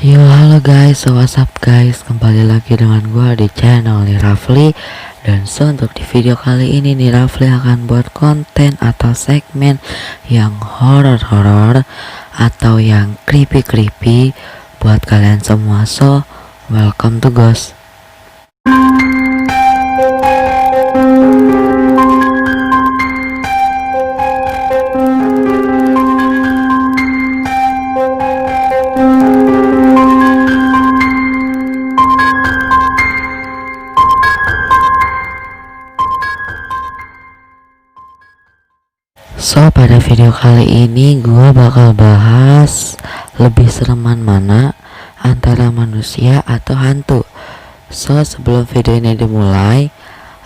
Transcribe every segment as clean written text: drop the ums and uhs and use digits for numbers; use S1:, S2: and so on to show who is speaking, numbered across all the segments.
S1: Yo halo guys, so what's up guys, kembali lagi dengan gua di channel nih Rafli. Dan untuk di video kali ini nih Rafli akan buat konten atau segmen yang horor-horor atau yang creepy buat kalian semua. So welcome to Ghost. So pada video kali ini gue bakal bahas lebih sereman mana antara manusia atau hantu. So sebelum video ini dimulai,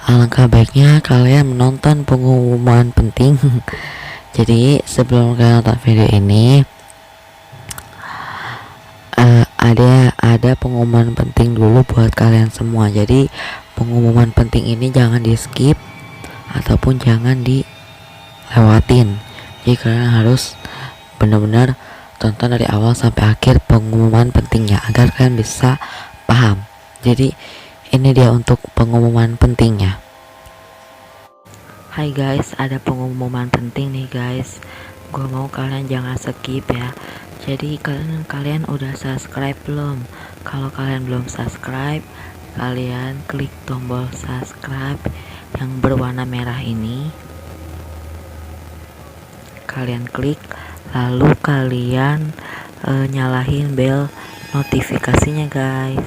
S1: alangkah baiknya kalian menonton pengumuman penting. Jadi sebelum kalian nonton video ini, ada pengumuman penting dulu buat kalian semua. Jadi pengumuman penting ini jangan di skip ataupun jangan dilewatin. Jadi kalian harus benar-benar tonton dari awal sampai akhir pengumuman pentingnya agar kalian bisa paham. Jadi ini dia untuk pengumuman pentingnya. Hai guys, ada pengumuman penting nih guys. Gue mau kalian jangan skip ya. Jadi kalian udah subscribe belum? Kalau kalian belum subscribe, kalian klik tombol subscribe yang berwarna merah ini. Kalian klik, lalu kalian nyalahin bel notifikasinya guys.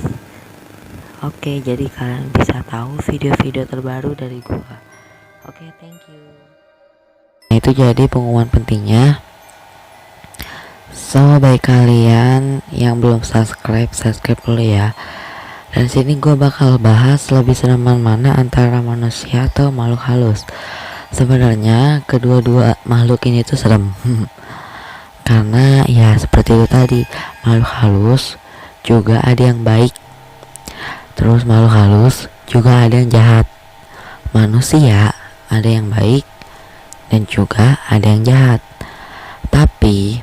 S1: Oke, jadi kalian bisa tahu video-video terbaru dari gua. Oke, thank you. Nah, itu jadi pengumuman pentingnya. So baik kalian yang belum subscribe dulu ya. Dan sini gue bakal bahas lebih sereman mana antara manusia atau makhluk halus. Sebenarnya kedua-dua makhluk ini tuh serem. Karena ya seperti itu tadi, makhluk halus juga ada yang baik, terus makhluk halus juga ada yang jahat. Manusia ada yang baik dan juga ada yang jahat. Tapi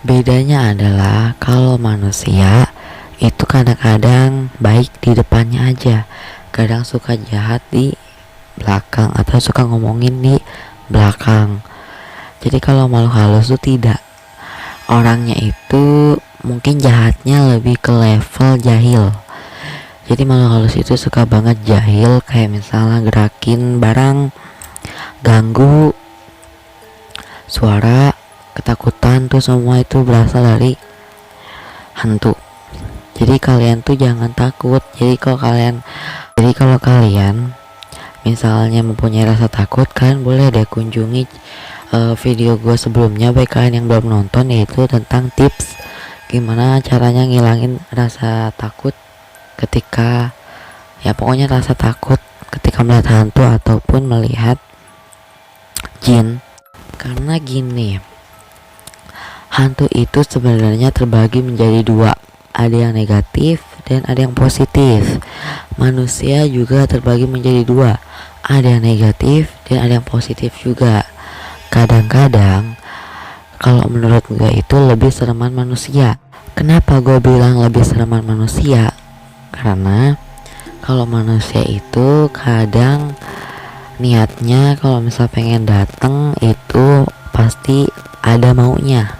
S1: bedanya adalah kalau manusia itu kadang-kadang baik di depannya aja, kadang suka jahat di belakang atau suka ngomongin di belakang. Jadi kalau makhluk halus itu tidak, orangnya itu mungkin jahatnya lebih ke level jahil. Jadi makhluk halus itu suka banget jahil, kayak misalnya gerakin barang, ganggu, suara, ketakutan tuh semua itu berasal dari hantu. Jadi kalian tuh jangan takut. Jadi kalau kalian misalnya mempunyai rasa takut, kalian boleh deh kunjungi video gue sebelumnya bagi kalian yang belum nonton, yaitu tentang tips gimana caranya ngilangin rasa takut ketika rasa takut ketika melihat hantu ataupun melihat jin. Karena gini, hantu itu sebenarnya terbagi menjadi dua, ada yang negatif dan ada yang positif. Manusia juga terbagi menjadi dua, ada yang negatif dan ada yang positif juga. Kadang-kadang kalau menurut gue itu lebih sereman manusia. Kenapa gue bilang lebih sereman manusia? Karena kalau manusia itu kadang niatnya kalau misal pengen datang itu pasti ada maunya,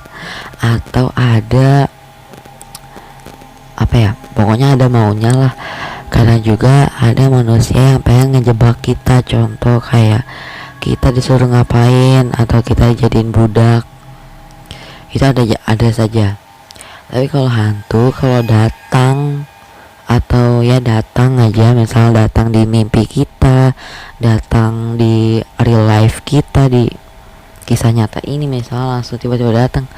S1: atau ada pokoknya ada maunya lah. Karena juga ada manusia yang pengen ngejebak kita, contoh kayak kita disuruh ngapain atau kita jadiin budak, itu ada saja. Tapi kalau hantu, kalau datang atau datang aja, misalnya datang di mimpi kita, datang di real life kita, di kisah nyata ini misalnya langsung tiba-tiba datang,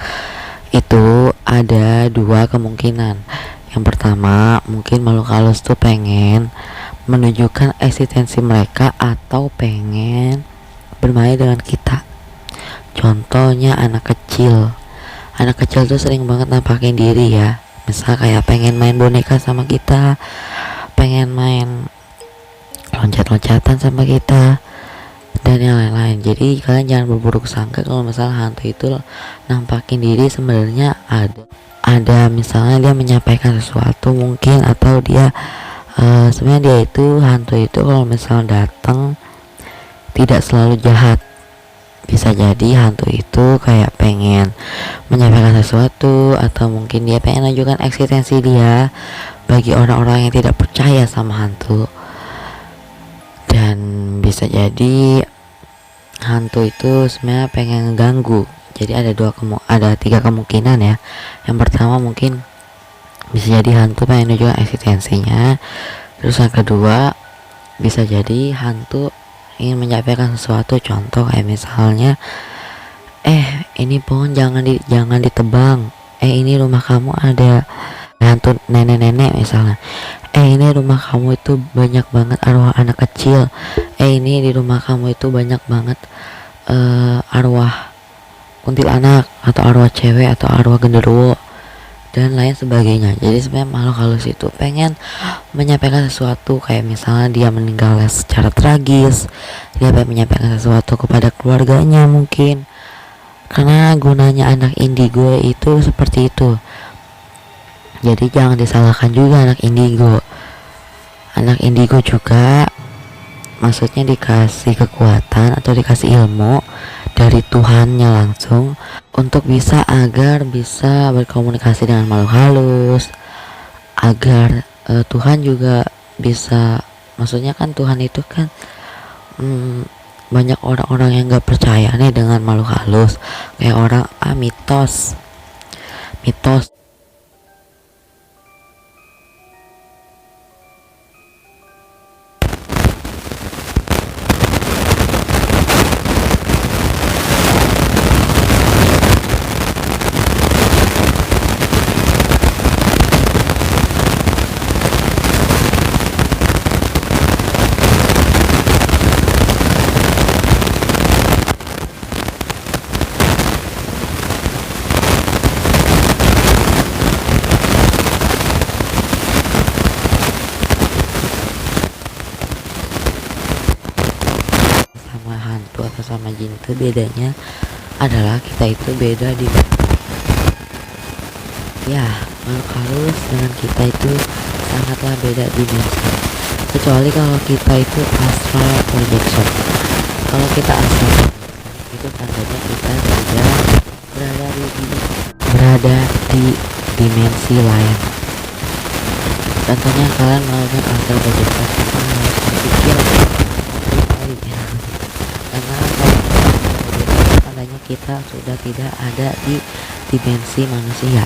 S1: itu ada dua kemungkinan. Yang pertama, mungkin makhluk halus tuh pengen menunjukkan eksistensi mereka atau pengen bermain dengan kita. Contohnya anak kecil tuh sering banget nampakin diri ya. Misal kayak pengen main boneka sama kita, pengen main loncat-loncatan sama kita. dan yang lain-lain. Jadi kalian jangan berburuk sangka kalau misalnya hantu itu nampakin diri sebenarnya ada misalnya dia menyampaikan sesuatu mungkin, atau dia sebenarnya dia itu hantu itu kalau misalnya datang tidak selalu jahat. Bisa jadi hantu itu kayak pengen menyampaikan sesuatu, atau mungkin dia pengen menunjukkan eksistensi dia bagi orang-orang yang tidak percaya sama hantu. Dan bisa jadi hantu itu sebenarnya pengen ganggu. Jadi ada tiga kemungkinan ya. Yang pertama mungkin bisa jadi hantu pengen menunjukkan eksistensinya. Terus yang kedua bisa jadi hantu ingin menyampaikan sesuatu, contoh kayak misalnya ini pohon jangan ditebang, ini rumah kamu ada hantu nenek-nenek misalnya, ini rumah kamu itu banyak banget arwah anak kecil, ini di rumah kamu itu banyak banget arwah kuntilanak atau arwah cewek atau arwah genderuwo dan lain sebagainya. Jadi sebenarnya makhluk halus itu pengen menyampaikan sesuatu, kayak misalnya dia meninggal secara tragis, dia pengen menyampaikan sesuatu kepada keluarganya mungkin, karena gunanya anak indigo itu seperti itu. Jadi jangan disalahkan juga anak indigo juga maksudnya dikasih kekuatan atau dikasih ilmu dari Tuhannya langsung untuk agar bisa berkomunikasi dengan makhluk halus, agar Tuhan juga bisa, maksudnya kan Tuhan itu kan banyak orang-orang yang gak percaya nih dengan makhluk halus, kayak orang mitos sama hantu atau sama jin itu bedanya adalah kita itu beda di makhluk halus dengan kita itu sangatlah beda dimensi, kecuali kalau kita itu astral projection. Kalau kita astral itu tandanya kita sudah berada di dimensi lain. Contohnya kalian melakukan astral projection, kalian harus berpikir karena kalau tandanya kita sudah tidak ada di dimensi manusia,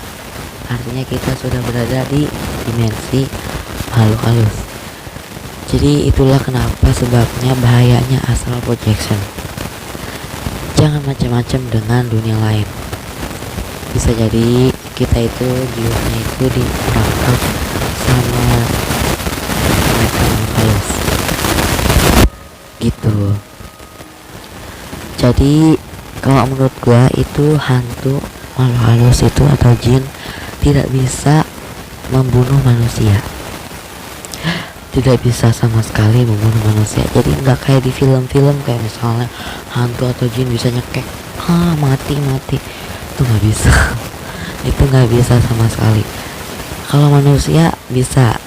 S1: artinya kita sudah berada di dimensi makhluk halus. Jadi itulah kenapa sebabnya bahayanya astral projection. Jangan macam-macam dengan dunia lain. Bisa jadi kita itu jiwanya itu diperangkap sama mereka makhluk halus gitu. Jadi kalau menurut gua itu hantu, makhluk halus itu atau jin tidak bisa membunuh manusia, tidak bisa sama sekali membunuh manusia. Jadi nggak kayak di film-film kayak misalnya hantu atau jin bisa nyekek mati itu nggak bisa. Itu nggak bisa sama sekali. Kalau manusia bisa,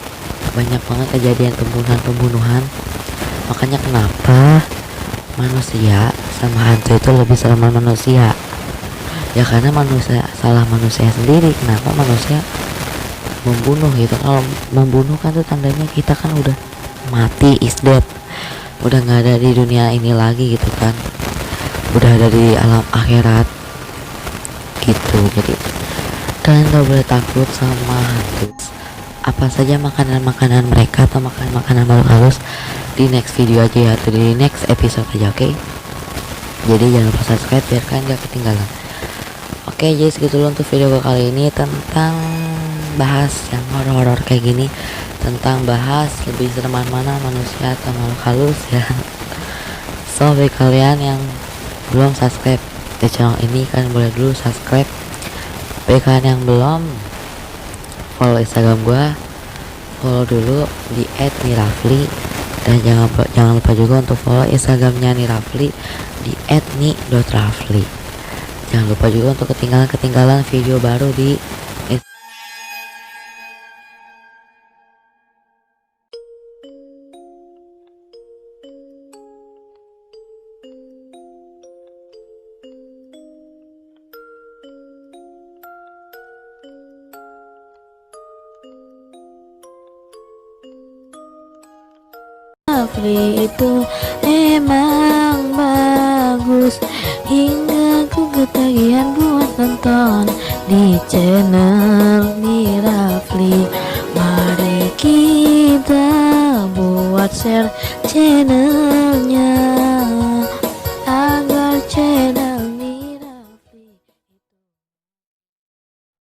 S1: banyak banget kejadian pembunuhan. Makanya kenapa manusia sama hantu itu lebih serem manusia ya, karena salah manusia sendiri. Kenapa manusia membunuh gitu? Kalau membunuh kan tuh tandanya kita kan udah mati, is dead, udah nggak ada di dunia ini lagi gitu kan, udah ada di alam akhirat gitu. Jadi kalian gak boleh takut sama hantu. Apa saja makanan mereka atau makanan makhluk halus di next video aja ya, atau di next episode aja, oke? Jadi jangan lupa subscribe biar kalian gak ketinggalan. Oke, jadi segitu dulu untuk video gue kali ini tentang bahas yang horor-horor kayak gini, tentang bahas lebih sereman mana manusia atau makhluk halus ya. So bagi kalian yang belum subscribe di channel ini, kalian boleh dulu subscribe. Bagi kalian yang belum follow Instagram gue, follow dulu di @mirafli Dan jangan lupa juga untuk follow Instagramnya Nirafli di @ni.rafli. Jangan lupa juga untuk ketinggalan video baru di
S2: Rafli itu emang bagus, hingga ku ketagihan buat nonton di channel Nirafli. Mari kita buat share channelnya.